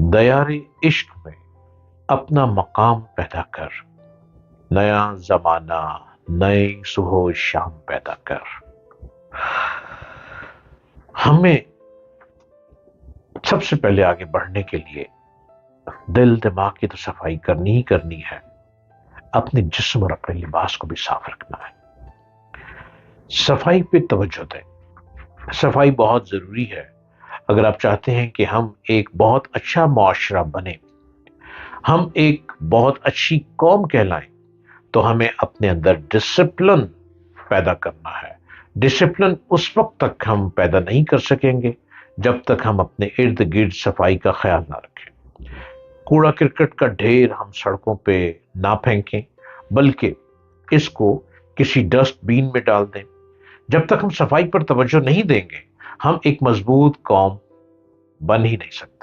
دیار عشق میں اپنا مقام پیدا کر، نیا زمانہ، نئی صبح و شام پیدا کر۔ ہمیں سب سے پہلے آگے بڑھنے کے لیے دل دماغ کی تو صفائی کرنی ہی کرنی ہے، اپنے جسم اور اپنے لباس کو بھی صاف رکھنا ہے۔ صفائی پہ توجہ دیں، صفائی بہت ضروری ہے۔ اگر آپ چاہتے ہیں کہ ہم ایک بہت اچھا معاشرہ بنے، ہم ایک بہت اچھی قوم کہلائیں، تو ہمیں اپنے اندر ڈسپلن پیدا کرنا ہے۔ ڈسپلن اس وقت تک ہم پیدا نہیں کر سکیں گے جب تک ہم اپنے ارد گرد صفائی کا خیال نہ رکھیں۔ کوڑا کرکٹ کا ڈھیر ہم سڑکوں پہ نہ پھینکیں، بلکہ اس کو کسی ڈسٹ بین میں ڈال دیں۔ جب تک ہم صفائی پر توجہ نہیں دیں گے، ہم ایک مضبوط قوم بن ہی نہیں سکتے۔